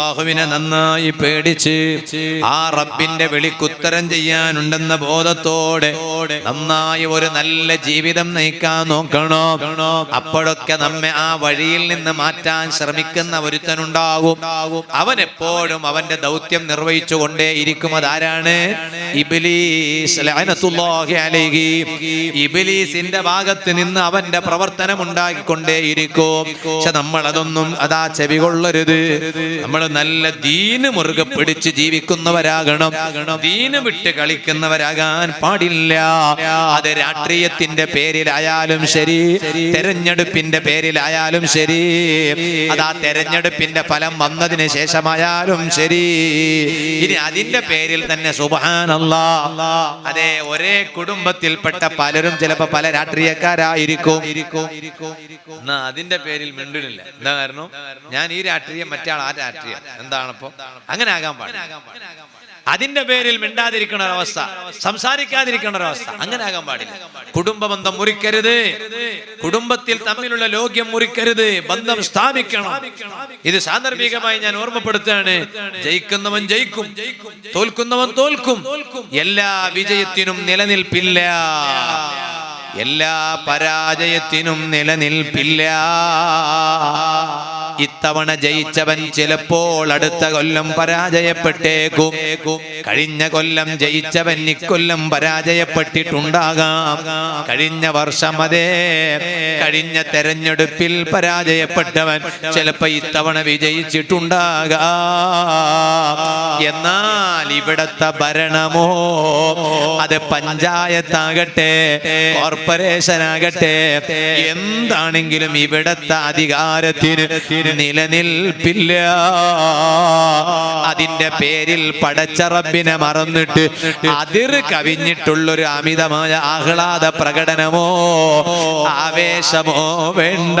അല്ലാഹുവിനെ നന്നായി പേടിച്ച് ആ റബ്ബിന്റെ വിളിക്കുത്തരം ചെയ്യാനുണ്ടെന്ന ബോധത്തോടെ നന്നായി ഒരു നല്ല ജീവിതം നയിക്കാൻ നോക്കണം. അപ്പോഴൊക്കെ നമ്മെ ആ വഴിയിൽ നിന്ന് മാറ്റാൻ ശ്രമിക്കുന്ന ഒരുത്തനുണ്ടാകും. അവൻ എപ്പോഴും അവന്റെ ദൗത്യം നിർവഹിച്ചു കൊണ്ടേയിരിക്കും. അതാരാണ്? ഇബ്ലീസ് ലഅനത്തുല്ലാഹി അലൈഹി. ഇബ്ലീസിന്റെ ഭാഗത്ത് നിന്ന് അവന്റെ പ്രവർത്തനം ഉണ്ടാക്കിക്കൊണ്ടേയിരിക്കും. പക്ഷെ നമ്മൾ അതൊന്നും ചെവികൊള്ളരുത്. നമ്മൾ നല്ല ദീന് മുറുകെ പിടിച്ച് ജീവിക്കുന്നവരാകണം. ദീന് വിട്ട് കളിക്കുന്നവരാകാൻ പാടില്ല. അത് രാഷ്ട്രീയത്തിന്റെ പേരിലായാലും ശരി, തെരഞ്ഞെടുപ്പിന്റെ പേരിലായാലും ശരി, അതാ തെരഞ്ഞെടുപ്പിന്റെ ഫലം വന്നതിന് ശേഷമായാലും ശരി, ഇനി അതിന്റെ പേരിൽ തന്നെ സുബ്ഹാനല്ലാഹ്, അതെ, ഒരേ കുടുംബത്തിൽപ്പെട്ട പലരും ചിലപ്പോ പല രാഷ്ട്രീയക്കാരായിരിക്കും. എന്നാ അതിന്റെ പേരിൽ മിണ്ടില്ല. എന്താ കാരണം? ഞാൻ ഈ രാഷ്ട്രീയം, മറ്റാൾ ആ രാഷ്ട്രീയം. എന്താണപ്പോ? അങ്ങനെ ആകാൻ പാടില്ല. അതിന്റെ പേരിൽ മിണ്ടാതിരിക്കുന്ന ഒരവസ്ഥ, സംസാരിക്കാതിരിക്കുന്ന ഒരവസ്ഥ, അങ്ങനെ ആകാൻ പാടില്ല. കുടുംബ ബന്ധം മുറിക്കരുത്. കുടുംബത്തിൽ തമ്മിലുള്ള ലോക്യം മുറിക്കരുത്. ബന്ധം സ്ഥാപിക്കണം. ഇത് സാന്ദർഭികമായി ഞാൻ ഓർമ്മപ്പെടുത്തുകയാണ്. ജയിക്കുന്നവൻ ജയിക്കും, തോൽക്കുന്നവൻ തോൽക്കും. എല്ലാ വിജയത്തിനും നിലനിൽപ്പില്ല, എല്ലാ പരാജയത്തിനും നിലനിൽപ്പില്ല. ഇത്തവണ ജയിച്ചവൻ ചിലപ്പോൾ അടുത്ത കൊല്ലം പരാജയപ്പെട്ടേക്കും. കഴിഞ്ഞ കൊല്ലം ജയിച്ചവൻ ഇക്കൊല്ലം പരാജയപ്പെട്ടിട്ടുണ്ടാകാം. കഴിഞ്ഞ വർഷം, അതേ, കഴിഞ്ഞ തെരഞ്ഞെടുപ്പിൽ പരാജയപ്പെട്ടവൻ ചിലപ്പോ ഇത്തവണ വിജയിച്ചിട്ടുണ്ടാകാം. എന്നാൽ ഇവിടത്തെ ഭരണമോ, അത് പഞ്ചായത്താകട്ടെ, കോർപ്പറേഷൻ ആകട്ടെ, എന്താണെങ്കിലും ഇവിടത്തെ അധികാരത്തിന് നിലനിൽപ്പില്ല. അതിന്റെ പേരിൽ പടച്ച റബ്ബിനെ മറന്നിട്ട് അതിർ കവിഞ്ഞിട്ടുള്ളൊരു അമിതമായ ആഹ്ലാദ പ്രകടനമോ ആവേശമോ വേണ്ട.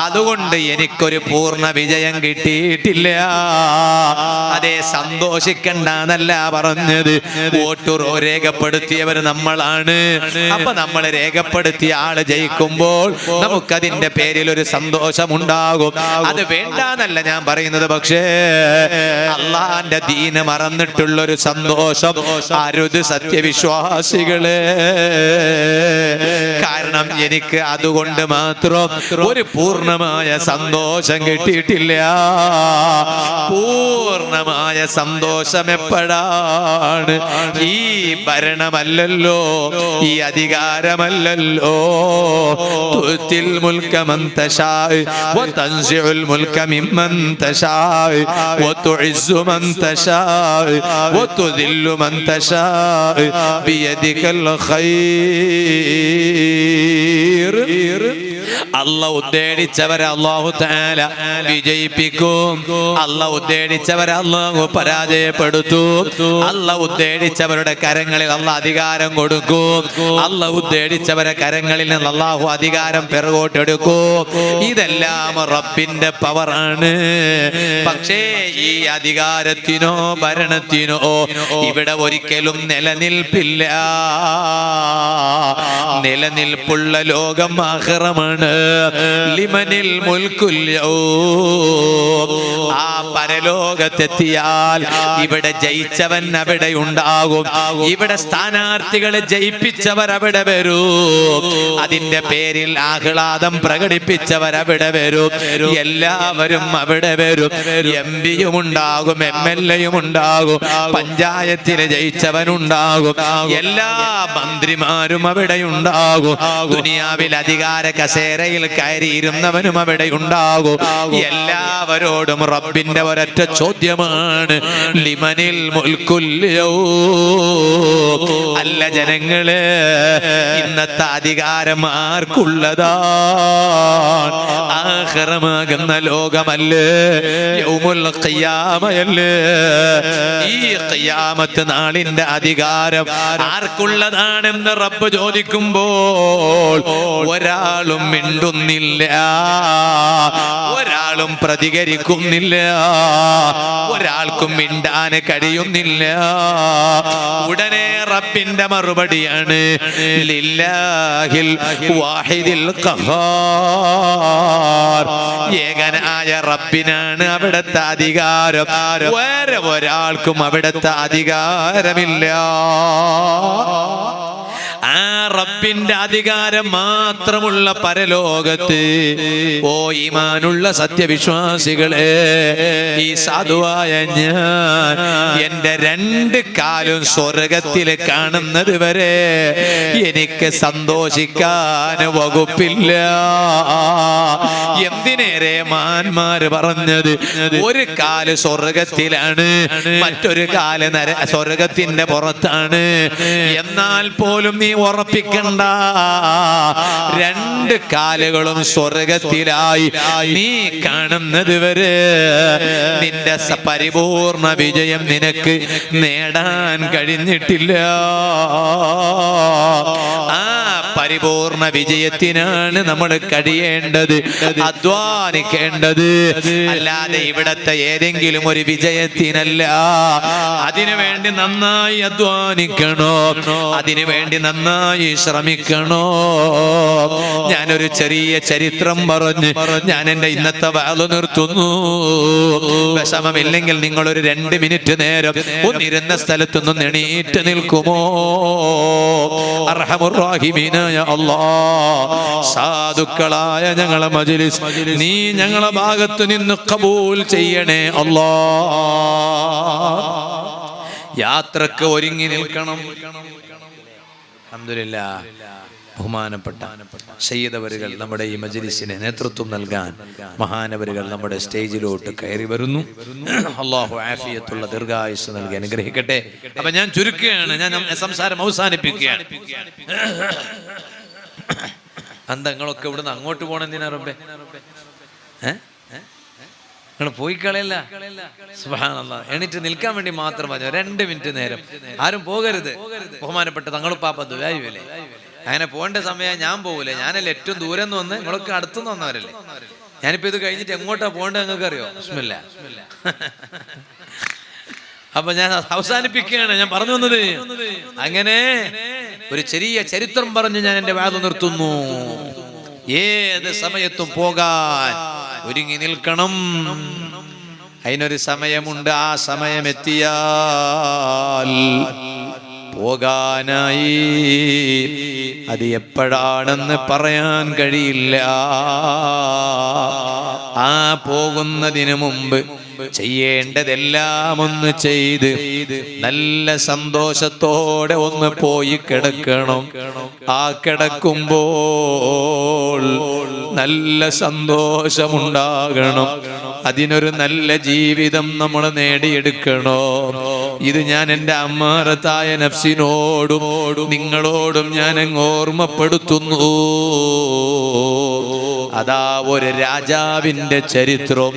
അതുകൊണ്ട് എനിക്കൊരു പൂർണ്ണ വിജയം കിട്ടിയിട്ടില്ല. അതേ, സന്തോഷിക്കണ്ടെന്നല്ല പറഞ്ഞത്. വോട്ട് രേഖപ്പെടുത്തിയവർ നമ്മളാണ്. അപ്പൊ നമ്മൾ രേഖപ്പെടുത്തിയ ആള് ജയിക്കുമ്പോൾ നമുക്കതിന്റെ പേരിൽ ഒരു സന്തോഷമുണ്ടാകും. അത് വേണ്ടാന്നല്ല ഞാൻ പറയുന്നത്. പക്ഷേ അള്ളാന്റെ ദീന് മറന്നിട്ടുള്ളൊരു സന്തോഷം അരുത് സത്യവിശ്വാസികളെ. കാരണം എനിക്ക് അതുകൊണ്ട് മാത്രം ഒരു പൂർണ്ണമായ സന്തോഷം കിട്ടിയിട്ടില്ല. പൂർണ്ണമായ സന്തോഷം എപ്പോഴാണ്? ഈ ഭരണമല്ലല്ലോ, ഈ അധികാരമല്ലല്ലോ. തുത്തിൽ മുൽക മൻ തശാഅ വതൻസിഉൽ മുൽക മിമ്മൻ തശാഅ വതുഇസ്സു മൻ തശാഅ വതുദില്ലു മൻ തശാഅ ബിയദികൽ ഖൈർ. അല്ലാഹു ഉദ്ദേശിച്ചവരെ അല്ലാഹു തആല വിജയിപ്പിക്കും. അല്ലാഹു ഉദ്ദേശിച്ചവരെ അല്ലാഹു പരാജയപ്പെടുത്തും. അല്ലാഹു ഉദ്ദേശിച്ചവരുടെ കരങ്ങളിൽ അല്ലാഹു അധികാരം കൊടുക്കും. അല്ലാഹു ഉദ്ദേശിച്ചവരെ കരങ്ങളിൽ നിന്ന് അല്ലാഹു അധികാരം പിറകോട്ടെടുക്കും. ഇതെല്ലാം റബ്ബിന്റെ പവറാണ്. പക്ഷേ ഈ അധികാരത്തിനോ ഭരണത്തിനോ ഇവിടെ ഒരിക്കലും നിലനിൽപ്പില്ല. നിലനിൽപ്പുള്ള ലോകം ആഖിറമാണ്. ലിമനിൽ മുൽക്കുൽ യൗം. ആ പരലോകത്തെത്തിയാൽ ഇവിടെ ജയിച്ചവൻ അവിടെ ഉണ്ടാകും. ഇവിടെ സ്ഥാനാർത്ഥികളെ ജയിപ്പിച്ചവർ അവിടെ വരും. അതിന്റെ പേരിൽ ആഹ്ലാദം പ്രകടിപ്പിച്ചവർ അവിടെ വരും. എല്ലാവരും അവിടെ വരും. എംപിയും ഉണ്ടാകും, MLA-യും ഉണ്ടാകും, പഞ്ചായത്തിലെ ജയിച്ചവനുണ്ടാകും, എല്ലാ മന്ത്രിമാരും അവിടെ ഉണ്ടാകും. ദുനിയാവിൽ അധികാര കസേരയിൽ കയറിയിരുന്നവനും അവിടെ ഉണ്ടാകും. എല്ലാവരോടും റബ്ബിന്റെ ഒരൊറ്റ ചോദ്യമാണ്, ലിമനിൽ മുൽക്കുൽ യൗം. അല്ല ജനങ്ങളെ, ഇന്നത്തെ അധികാരം ആർക്കുള്ളതാണ്? ആഖിറമാകുന്ന ലോകമല്ലേ, യൗമുൽ ഖിയാമയല്ലേ. ഈ ഖിയാമത്ത് നാളിന്റെ അധികാരം ആർക്കുള്ളതാണെന്ന് റബ്ബ് ചോദിക്കുമ്പോൾ ഒരാളും മിണ്ട മിണ്ടുന്നില്ല, ഒരാളും പ്രതികരിക്കുന്നില്ല, ഒരാൾക്കും മിണ്ടാൻ കഴിയുന്നില്ല. ഉടനെ റബ്ബിന്റെ മറുപടിയാണ് ലില്ലാഹിൽ വാഹിദിൽ ഖഹാർ. ഏകനായ റബ്ബിനാണ് അവിടുത്തെ അധികാരം, വേറെ ഒരാൾക്കും അവിടുത്തെ അധികാരമില്ല. ആ റബ്ബിന്റെ അധികാരം മാത്രമുള്ള പരലോകത്ത് ഓ ഈമാനുള്ള സത്യവിശ്വാസികളെ, ഈ സാധുവായ ഞാൻ എന്റെ രണ്ട് കാലും സ്വർഗത്തിൽ കാണുന്നത് വരെ എനിക്ക് സന്തോഷിക്കാൻ വകുപ്പില്ല. എന്തിനേറെ മാന്മാര് പറഞ്ഞത്, ഒരു കാല് സ്വർഗത്തിലാണ്, മറ്റൊരു കാല് സ്വർഗത്തിന്റെ പുറത്താണ്. എന്നാൽ പോലും നീ ഉറപ്പിക്കണ്ട, രണ്ട് കാലുകളും സ്വർഗത്തിലായി നീ കാണുന്നത് വരെ നിന്റെ പരിപൂർണ വിജയം നിനക്ക് നേടാൻ കഴിഞ്ഞിട്ടില്ല. ആ പരിപൂർണ വിജയത്തിനാണ് നമ്മൾ കഴിയേണ്ടത്, അധ്വാനിക്കേണ്ടത്, അല്ലാതെ ഇവിടത്തെ ഏതെങ്കിലും ഒരു വിജയത്തിനല്ല. അതിനുവേണ്ടി നന്നായി അധ്വാനിക്കണോ, അതിനുവേണ്ടി നന്നായി ശ്രമിക്കണോ. ഞാനൊരു ചെറിയ ചരിത്രം പറഞ്ഞ് ഞാൻ എന്റെ ഇന്നത്തെ വാള് നിർത്തുന്നു. വിഷമമില്ലെങ്കിൽ നിങ്ങളൊരു 2 മിനിറ്റ് നേരം ഒന്നിരുന്ന സ്ഥലത്തൊന്നും എണീറ്റ് നിൽക്കുമോ? അർഹമുർ റഹീമീനായ അല്ലാഹ്, സാധുക്കളായ ഞങ്ങളെ മജ്ലിസ് നീ ഞങ്ങളെ ഭാഗത്ത് നിന്ന് ഖബൂൽ ചെയ്യണേ അല്ലാഹ്. യാത്രക്ക് ഒരുങ്ങി നിൽക്കണം. അൽഹംദുലില്ലാഹ്, ബഹുമാനപ്പെട്ട സയ്യിദവരുകൾ നമ്മുടെ ഈ മജ്ലിസിന് നേതൃത്വം നൽകാൻ മഹാനവരുകൾ നമ്മുടെ സ്റ്റേജിലോട്ട് കയറി വരുന്നു. അല്ലാഹു ആഫിയത്തുള്ള ദീർഘായുസ്സ് നൽകി അനുഗ്രഹിക്കട്ടെ. അപ്പൊ ഞാൻ ചുരുക്കുകയാണ്, ഞാൻ സംസാരം അവസാനിപ്പിക്കുകയാണ്. അന്തങ്ങളൊക്കെ ഇവിടുന്ന് അങ്ങോട്ട് പോണെന്തിനാ റബ്ബേ? നിങ്ങൾ പോയി കളയല്ല. സുബ്ഹാനല്ലാഹ്, എണീറ്റ് നിൽക്കാൻ വേണ്ടി മാത്രം പറഞ്ഞു 2 മിനിറ്റ് നേരം. ആരും പോകരുത്. ബഹുമാനപ്പെട്ട തങ്ങളുപ്പാപ്പ ദുആയില്ലേ, അങ്ങനെ പോകേണ്ട സമയം ഞാൻ പോകൂല. ഞാനല്ലേ ഏറ്റവും ദൂരം നിന്ന് വന്ന്, നിങ്ങളൊക്കെ അടുത്തുനിന്ന് വന്നവരല്ലേ. ഞാനിപ്പോ ഇത് കഴിഞ്ഞിട്ട് എങ്ങോട്ടാ പോകേണ്ടത് നിങ്ങൾക്ക് അറിയോ? ബിസ്മില്ലാ. അപ്പൊ ഞാൻ അവസാനിപ്പിക്കുകയാണ്. ഞാൻ പറഞ്ഞു വന്നത് അങ്ങനെ ഒരു ചെറിയ ചരിത്രം പറഞ്ഞ് ഞാൻ എന്റെ വാദം നിർത്തുന്നു. ഏത് സമയത്തും പോകാൻ ഒരുങ്ങി നിൽക്കണം. അതിനൊരു സമയമുണ്ട്. ആ സമയം എത്തിയാൽ പോകാനായി. അത് എപ്പോഴാണെന്ന് പറയാൻ കഴിയില്ല. ആ പോകുന്നതിന് മുമ്പ് ചെയ്യേണ്ടതെല്ലാം ഒന്ന് ചെയ്ത് നല്ല സന്തോഷത്തോടെ ഒന്ന് പോയി കിടക്കണം. ആ കിടക്കുമ്പോൾ നല്ല സന്തോഷമുണ്ടാകണം. അതിനൊരു നല്ല ജീവിതം നമ്മൾ നേടിയെടുക്കണോ. ഇത് ഞാൻ എൻ്റെ അമ്മാറത്തായ നഫ്സിനോടും നിങ്ങളോടും ഞാൻ അങ്ങ് ഓർമ്മപ്പെടുത്തുന്നു. അതാ ഒരു രാജാവിന്റെ ചരിത്രം.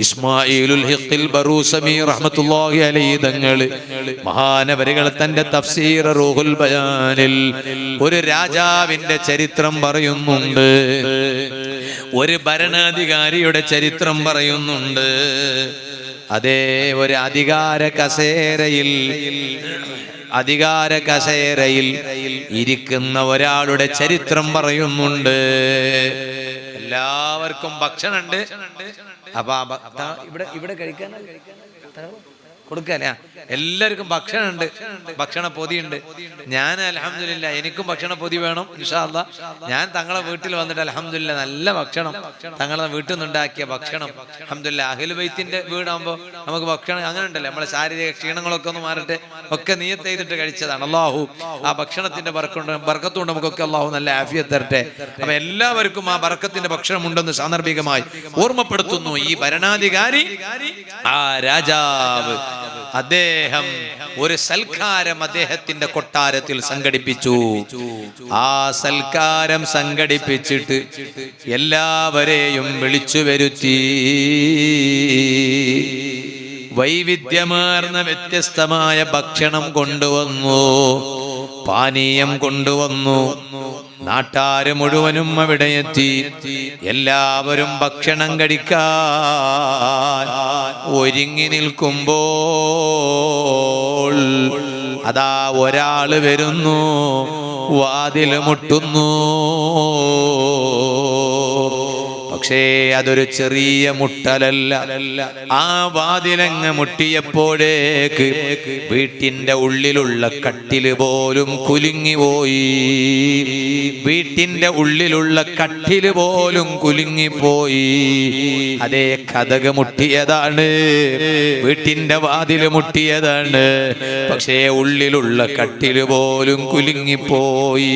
ഇസ്മായിലുൽ ഹിഖിൽ ബറൂസമി റഹ്മത്തുള്ളാഹി അലൈഹി തങ്ങൾ മഹാനവരികൾ തന്റെ തഫ്സീർ റൂഹുൽ ബയാനിൽ ഒരു രാജാവിന്റെ ചരിത്രം പറയുന്നുണ്ട്. ഒരു ഭരണാധികാരിയുടെ ചരിത്രം പറയുന്നുണ്ട്. അതേ, ഒരു അധികാര കസേരയിൽ ഇരിക്കുന്ന ഒരാളുടെ ചരിത്രം പറയുന്നുണ്ട്. എല്ലാവർക്കും ഭക്ഷണമുണ്ട്. അപ്പൊ ഇവിടെ കഴിക്കാൻ കൊടുക്കാല്ലേ? എല്ലാവർക്കും ഭക്ഷണമുണ്ട്, ഭക്ഷണ പൊതിയുണ്ട്. ഞാൻ അൽഹംദുലില്ലാ എനിക്കും ഭക്ഷണ പൊതി വേണം ഇൻഷാ അല്ലാഹ്. ഞാൻ തങ്ങളെ വീട്ടിൽ വന്നിട്ട് അൽഹംദുലില്ലാ നല്ല ഭക്ഷണം, തങ്ങളെ വീട്ടിൽ നിന്നുണ്ടാക്കിയ ഭക്ഷണം. അൽഹംദുലില്ലാ അഹ്ലു ബൈത്തിന്റെ വീടാകുമ്പോൾ നമുക്ക് ഭക്ഷണം അങ്ങനെ ഉണ്ടല്ലോ, നമ്മളെ ശാരീരിക ക്ഷീണങ്ങളൊക്കെ ഒന്ന് മാറട്ടെ ഒക്കെ നിയത്ത് ചെയ്തിട്ട് കഴിച്ചതാണ്. അല്ലാഹു ആ ഭക്ഷണത്തിന്റെ ബർക്കത്തുകൊണ്ട് നമുക്കൊക്കെ അല്ലാഹു നല്ല ആഫിയത്ത് തരട്ടെ. അപ്പൊ എല്ലാവർക്കും ആ ബർക്കത്തിന്റെ ഭക്ഷണം ഉണ്ടെന്ന് സാന്ദർഭികമായി ഓർമ്മപ്പെടുത്തുന്നു. ഈ ഭരണാധികാരി, ആ രാജാവ്, അദ്ദേഹം ഒരു സൽക്കാരം അദ്ദേഹത്തിന്റെ കൊട്ടാരത്തിൽ സംഘടിപ്പിച്ചു. ആ സൽക്കാരം സംഘടിപ്പിച്ചിട്ട് എല്ലാവരെയും വിളിച്ചു വരുത്തി. വൈവിധ്യമാർന്ന വ്യത്യസ്തമായ ഭക്ഷണം കൊണ്ടുവന്നു, പാനീയം കൊണ്ടുവന്നു, നാട്ടാര് മുഴുവനും അവിടെ എത്തി. എല്ലാവരും ഭക്ഷണം കഴിക്കാൻ ഒരുങ്ങി നിൽക്കുമ്പോൾ അതാ ഒരാള് വരുന്നു, വാതിൽ മുട്ടുന്നു. പക്ഷേ അതൊരു ചെറിയ മുട്ടലല്ല. ആ വാതിലങ്ങ് മുട്ടിയപ്പോഴേക്ക് വീട്ടിന്റെ ഉള്ളിലുള്ള കട്ടില് പോലും കുലുങ്ങിപ്പോയി. വീട്ടിന്റെ ഉള്ളിലുള്ള കട്ടില് പോലും കുലുങ്ങിപ്പോയി. അതേ കതക് മുട്ടിയതാണ്, വീട്ടിന്റെ വാതില് മുട്ടിയതാണ്. പക്ഷേ ഉള്ളിലുള്ള കട്ടില് പോലും കുലുങ്ങിപ്പോയി.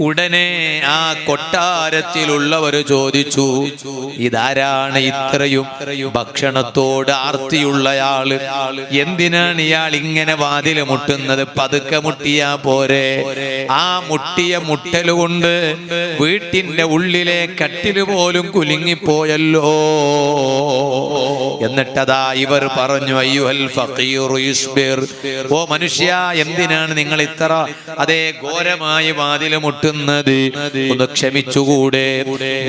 ഉടനെ ആ കൊട്ടാരത്തിലുള്ളവർ ചോദിച്ചു, ഇതാരാണ് ഇത്രയും ഭക്ഷണത്തോട് ആർത്തിയുള്ളയാള്? എന്തിനാണ് ഇയാൾ ഇങ്ങനെ വാതില് മുട്ടുന്നത്? പതുക്കെ മുട്ടിയാ പോരെ? ആ മുട്ടിയ മുട്ടലുകൊണ്ട് വീട്ടിന്റെ ഉള്ളിലെ കട്ടില് പോലും കുലുങ്ങിപ്പോയല്ലോ. എന്നിട്ടതാ ഇവർ പറഞ്ഞു, അയ്യുഹൽ ഫഖീറു യുസ്ബിർ, ഓ മനുഷ്യ, എന്തിനാണ് നിങ്ങൾ ഇത്ര അതേ ഘോരമായി വാതില് മുട്ടുന്നത്? ഒന്ന് ക്ഷമിച്ചുകൂടെ?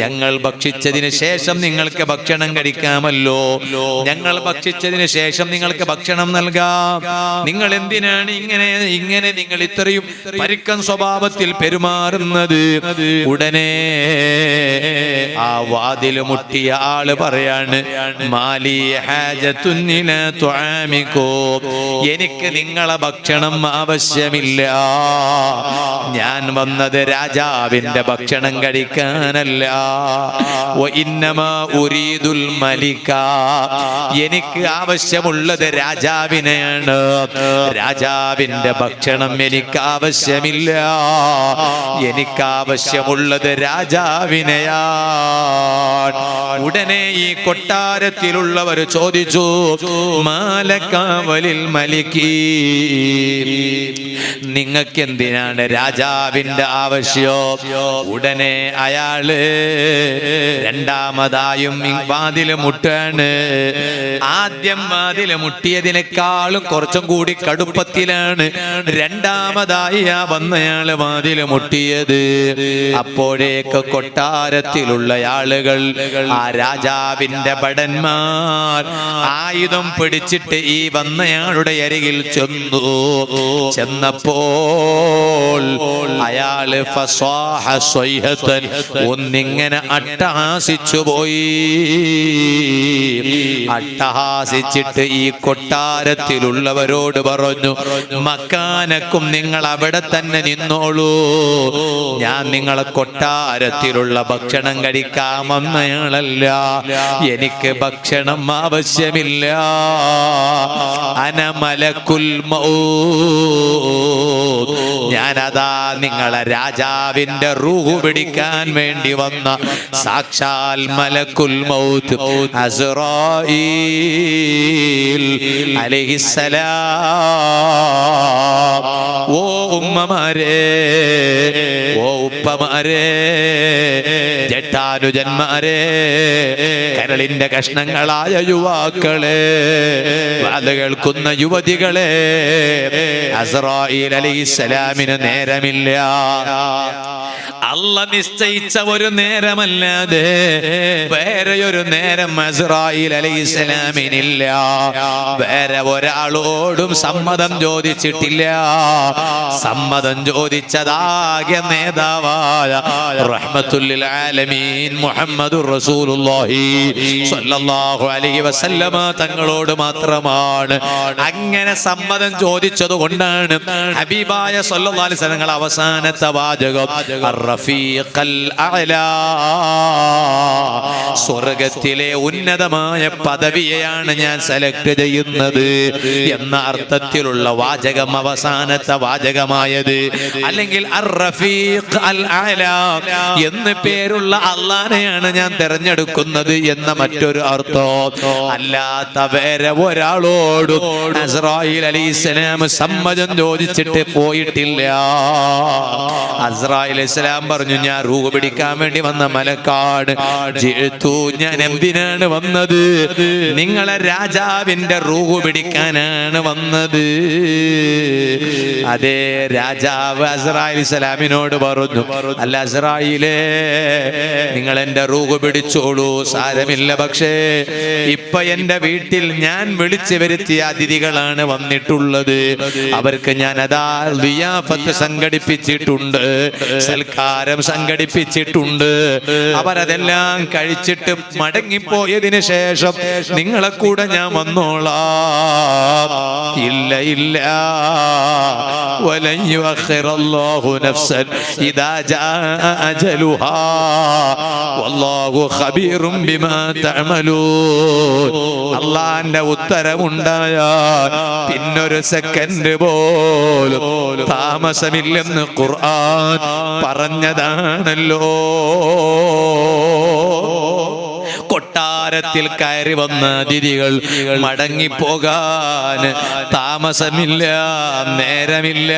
ഞങ്ങൾ ഭക്ഷിച്ചതിന് ശേഷം നിങ്ങൾക്ക് ഭക്ഷണം കഴിക്കാമല്ലോ. ഞങ്ങൾ ഭക്ഷിച്ചതിന് ശേഷം നിങ്ങൾക്ക് ഭക്ഷണം നൽകാം. നിങ്ങൾ എന്തിനാണ് ഇങ്ങനെ നിങ്ങൾ ഇത്രയും പരുക്കൻ സ്വഭാവത്തിൽ പെരുമാറുന്നത്? ഉടനെ ആ വാതിൽ മുട്ടിയ ആള് പറയാണ്, മാലി ഹാജത്തുൻ ഇലാ തുആമികും, എനിക്ക് നിങ്ങളെ ഭക്ഷണം ആവശ്യമില്ല. ഞാൻ വന്നത് രാജാവിന്റെ ഭക്ഷണം കഴിക്കാനല്ല. വഇന്നമാ ഉരീദുൽ മലിക, എനിക്ക് ആവശ്യമുള്ളത് രാജാവിനെയാണ്. രാജാവിന്റെ ഭക്ഷണം എനിക്ക് ആവശ്യമില്ല. എനിക്ക് ആവശ്യമുള്ളത് രാജാവിനെയാണ്. ഉടനെ ഈ കൊട്ടാരത്തിലുള്ളവർ ചോദിച്ചു, മാലക വലിൽ മലികി, നിങ്ങൾക്ക് എന്തിനാണ് രാജാവിന്റെ ആവശ്യം? ഉടനെ അയാള് രണ്ടാമതായും വാതില് മുട്ടാണ്. ആദ്യം വാതില് മുട്ടിയതിനേക്കാളും കുറച്ചും കൂടി കടുപ്പത്തിലാണ് രണ്ടാമതായി ആ വന്നയാള് വാതില് മുട്ടിയത്. അപ്പോഴേക്ക് കൊട്ടാരത്തിലുള്ള ആളുകൾ, ആ രാജാവിന്റെ ഭടന്മാർ ആയുധം പിടിച്ചിട്ട് ഈ വന്നയാളുടെ അരികിൽ ചെന്നു. ചെന്നപ്പോൾ അയാള് ഫസാഹ സ്വൈഹതൻ, ഒന്നിങ്ങനെ അട്ടഹാസിച്ചു പോയി. അട്ടഹാസിച്ചിട്ട് ഈ കൊട്ടാരത്തിലുള്ളവരോട് പറഞ്ഞു, മക്കാനക്കും, നിങ്ങൾ അവിടെ തന്നെ നിന്നോളൂ. ഞാൻ നിങ്ങളെ കൊട്ടാരത്തിലുള്ള ഭക്ഷണം കഴിക്കാമെന്നയാളല്ല. എനിക്ക് ഭക്ഷണം ആവശ്യമില്ല. അന മലക്കുൽ മൗത്ത്, ഞാനതാ നിങ്ങളെ രാജാവിന്റെ റൂഹ് പിടിക്കാൻ വേണ്ടി വന്ന സാക്ഷാൽ മലക്കുൽ മൗത്ത് അസ്റായീൽ അലൈഹിസ്സലാം. ഓ ഉമ്മമാരെ, ഓ ഉപ്പമാരെ, ജട്ടാനുജന്മാരെ, കരളിന്റെ കഷ്ണങ്ങളായ യുവാക്കളെ, അത് കേൾക്കുന്ന യുവതികളെ, അസ്റായീൽ അലൈഹിസ്സലാമിന് നേരമില്ല. അല്ല നിശ്ചയിച്ച ഒരു നേരമല്ലാതെ വേറെയൊരു നേരം അസ്റായീൽ അലൈഹിസ്സലാമിനില്ല. വേറെ ഒരാളോടും സമ്മതം ചോദിച്ചിട്ടില്ല. സമ്മതം ചോദിച്ചതാകെ നേതാവായ റഹ്മത്തുൽ ലിൽ ആലമീൻ മുഹമ്മദുർ റസൂലുള്ളാഹി സ്വല്ലല്ലാഹു അലൈഹി വസല്ലമ തങ്ങളോട് മാത്രമാണ്. അങ്ങനെ സമ്മതം ചോദിച്ചത് കൊണ്ടാണ് ഹബീബായ സ്വല്ലല്ലാഹു അലൈഹി വസല്ലം അവസാനത്തെ വാചകം റഫീഖൽ അഅ്ലാ, സ്വർഗത്തിലെ ഉന്നതമായ പദവിയെയാണ് ഞാൻ സെലക്ട് ചെയ്യുന്നത് എന്ന അർത്ഥത്തിലുള്ള വാചകം അവസാനത്തെ വാചകമായത്. അല്ലെങ്കിൽ അർ റഫീഖ് അൽ അഅ്ലാ എന്ന് പേരുള്ള അല്ലാഹ് അള്ളാനെയാണ് ഞാൻ തെരഞ്ഞെടുക്കുന്നത് എന്ന മറ്റൊരു അർത്ഥം. അല്ലാത്ത വേറെ ഒരാളോടും അസ്രായീൽ അലൈഹിസ്സലാം സമ്മതം ചോദിച്ചിട്ട് പോയിട്ടില്ല. അസ്രായീൽ അലൈഹിസ്സലാം പറഞ്ഞു, ഞാൻ റൂഹ് പിടിക്കാൻ വേണ്ടി വന്ന മലക്കാണ്. ഞാൻ എന്തിനാണ് വന്നത്? നിങ്ങളെ രാജാവിന്റെ റൂഹ് പിടിക്കാനാണ് വന്നത്. അതേ രാജാവ് അസ്രായീൽ അലൈഹിസ്സലാമിനോട് പറഞ്ഞു, അല്ല അസ്രായീലേ, നിങ്ങൾ എന്റെ റൂഹ് പിടിച്ചോളൂ, സാരമില്ല. പക്ഷേ ഇപ്പൊ എന്റെ വീട്ടിൽ ഞാൻ വിളിച്ചു വരുത്തിയ അതിഥികളാണ് വന്നിട്ടുള്ളത്. അവർക്ക് ഞാൻ അതാ ളിയാഫത്ത് സംഘടിപ്പിച്ചിട്ടുണ്ട്, സൽക്കാരം സംഘടിപ്പിച്ചിട്ടുണ്ട്. അവരതെല്ലാം കഴിച്ചിട്ട് മടങ്ങിപ്പോയതിന് ശേഷം നിങ്ങളെ കൂടെ ഞാൻ വന്നോളാം. ഇല്ല ഇല്ല, വലൻ യുഅഖിറല്ലാഹു നഫ്സൻ ഇദാ ജാഅ അജലുഹാ വല്ലാഹു ഖബീറും ബിമാ തഅമലൂൻ. അല്ലാഹുവിന്റെ ഉത്തരവുണ്ടായാൽ പിന്നൊരു സെക്കൻഡ് പോലും താമസമില്ലെന്ന് ഖുർആൻ പറഞ്ഞതാണല്ലോ. കൊട്ടാരത്തിൽ കയറി വന്ന അതിഥികൾ മടങ്ങിപ്പോകാൻ താമസമില്ല, നേരമില്ല.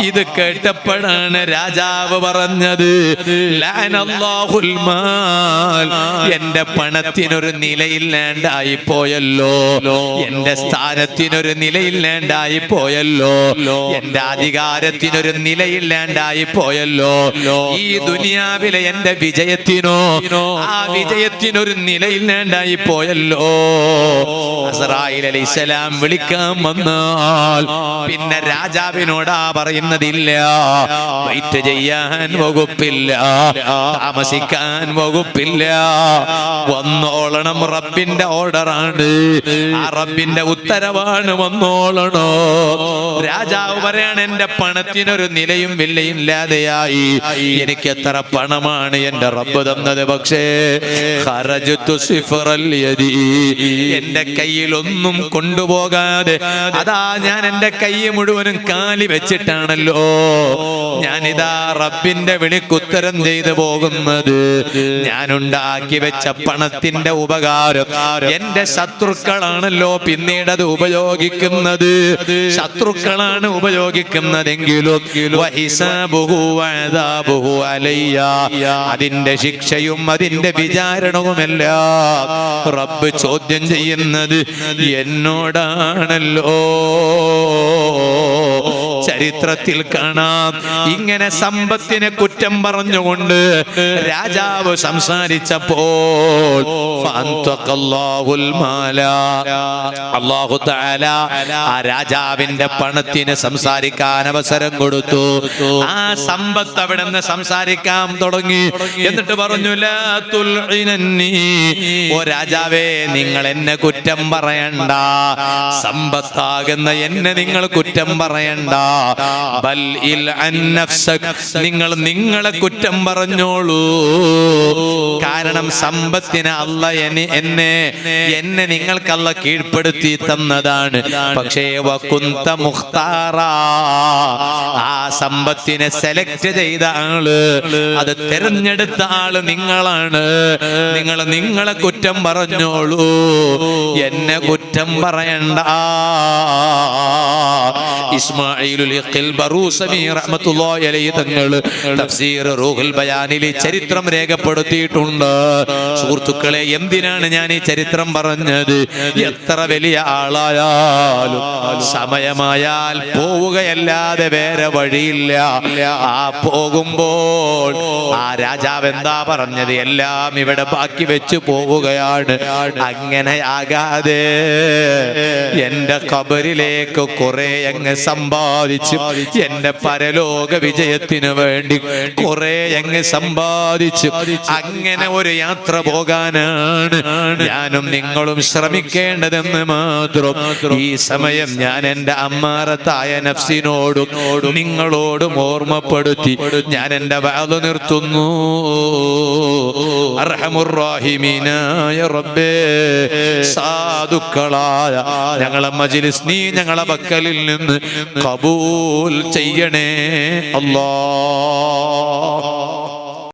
ഇത് കേട്ടപ്പോഴാണ് രാജാവ് പറഞ്ഞത്, ലഅനല്ലാഹുൽ മാൽ, എന്റെ പണത്തിനൊരു നിലയില്ലാണ്ടായി പോയല്ലോ, എന്റെ സ്ഥാനത്തിനൊരു നിലയില്ലാണ്ടായി പോയല്ലോ, എന്റെ അധികാരത്തിനൊരു നിലയില്ലാണ്ടായി പോയല്ലോ. ഈ ദുനിയാവിലെ എന്റെ വിജയത്തിനോ ആ വിജയത്തിനൊരു നിലയില്ലാണ്ടായി പോയല്ലോ. അസ്രായീൽ അലൈഹിസ്സലാം വിളിക്കാൻ വന്നാൽ പിന്നെ രാജാവിനോടാ പറയുന്നതില്ല, വെയിറ്റ് ചെയ്യാൻ വകുപ്പില്ല, താമസിക്കാൻ വകുപ്പില്ല, വന്നോളണം. റബ്ബിന്റെ ഓർഡറാണ്, ആ റബ്ബിന്റെ ഉത്തരവാണ്, വന്നോളണോ. രാജാവ് പറയാണ്, എന്റെ പണത്തിനൊരു നിലയും വിലയും ഇല്ലാതെയായി. എനിക്ക് എത്ര പണമാണ് എന്റെ റബ്ബ് തന്നത്, പക്ഷേ ഖറജ്തു സിഫറൽ യദി, എന്റെ കയ്യിൽ ഒന്നും കൊണ്ടുപോകാതെ അതാ ഞാൻ എന്റെ കൈ മുഴുവനും കാലി വെച്ചിട്ടാണല്ലോ ഞാനിതാ റബ്ബിന്റെ വിളിക്കുത്തരം ചെയ്തു പോകുന്നത്. ഞാനുണ്ടാക്കി വെച്ച പണത്തിന്റെ ഉപകാരം എന്റെ ശത്രുക്കളാണല്ലോ പിന്നീട് അത് ഉപയോഗിക്കുന്നത്. ശത്രുക്കളാണ് ഉപയോഗിക്കുന്നതെങ്കിലും അതിന്റെ ശിക്ഷയും അതിന്റെ വിചാരണവുമെല്ലാം റബ്ബ് ചോദ്യം ചെയ്യുന്നത് എന്നോടാണല്ലോ. ചരിത്രത്തിൽ കാണാം, ഇങ്ങനെ സമ്പത്തിനെ കുറ്റം പറഞ്ഞുകൊണ്ട് രാജാവ് സംസാരിച്ചപ്പോൾ അല്ലാഹു തആല ആ രാജാവിന്റെ പണത്തിന് സംസാരിക്കാൻ അവസരം കൊടുത്തു. ആ സമ്പത്ത് അവിടെ നിന്ന് സംസാരിക്കാൻ തുടങ്ങി. എന്നിട്ട് പറഞ്ഞു, ലാ തുൽഇനന്നി, ഓ രാജാവേ, നിങ്ങൾ എന്നെ കുറ്റം പറയണ്ട, സമ്പത്താകുന്ന എന്നെ നിങ്ങൾ കുറ്റം പറയണ്ട. ബൽ ഇൽ അൻ നഫ്സക്, നിങ്ങൾ നിങ്ങളെ കുറ്റം പറഞ്ഞോളൂ. കാരണം സമ്പത്തിനെ അല്ലാഹ് എന്നെ നിങ്ങൾക്ക് അല്ലാഹ് കീഴ്പ്പെടുത്തി തന്നതാണ്. പക്ഷേ വകുന്ത മുഖ്താറ, ആ സമ്പത്തിനെ സെലക്ട് ചെയ്ത ആള്, അത് തെരഞ്ഞെടുത്ത ആള് നിങ്ങളാണ്. നിങ്ങളെ കുറ്റം പറഞ്ഞോളൂ, എന്നെ കുറ്റം പറയണ്ട. ഇസ്മാഈലുൽ ഇഖ്ൽ ബറൂസമി റഹ്മത്തുള്ളാഹി അലൈഹി തങ്ങൾ തഫ്സീർ റൂഹുൽ ബയാനിൽ ചരിത്രം രേഖപ്പെടുത്തിയിട്ടുണ്ട്. സുഹൃത്തുക്കളെ, എന്തിനാണ് ഞാൻ ഈ ചരിത്രം പറഞ്ഞത്? എത്ര വലിയ ആളായാലും സമയമായാൽ പോവുകയല്ലാതെ വേറെ വഴിയില്ല. ആ പോകുമ്പോൾ ആ രാജാവ് എന്താ പറഞ്ഞത്? എല്ലാം ഇവിടെ ബാക്കി വെച്ച് പോവുകയാണ്. അങ്ങനെ ആകാതെ എന്റെ ഖബറിലേക്ക് കുറെ അങ്ങ് സമ്പാദിച്ചു, എന്റെ പരലോക വിജയത്തിന് വേണ്ടി കുറെ അങ്ങ് സമ്പാദിച്ചു. അങ്ങനെ ഒരു യാത്ര പോകാനാണ് ഞാനും നിങ്ങളും ശ്രമിക്കേണ്ടതെന്ന് മാത്രം ഈ സമയം ഞാൻ എന്റെ അമ്മാറത്തായ നഫ്സിനോടും നിങ്ങളോടും ഓർമ്മപ്പെടുത്തി ഞാൻ എന്റെ വാദം നിർത്തുന്നു. അർഹമുർ റഹീമീനായ റബ്ബേ, സാധുക്കളായ ഞങ്ങളെ മജ്ലിസ് നീ ഞങ്ങളെ പക്കലിൽ നിന്ന് കബൂൽ ചെയ്യണേ അല്ലാഹ്.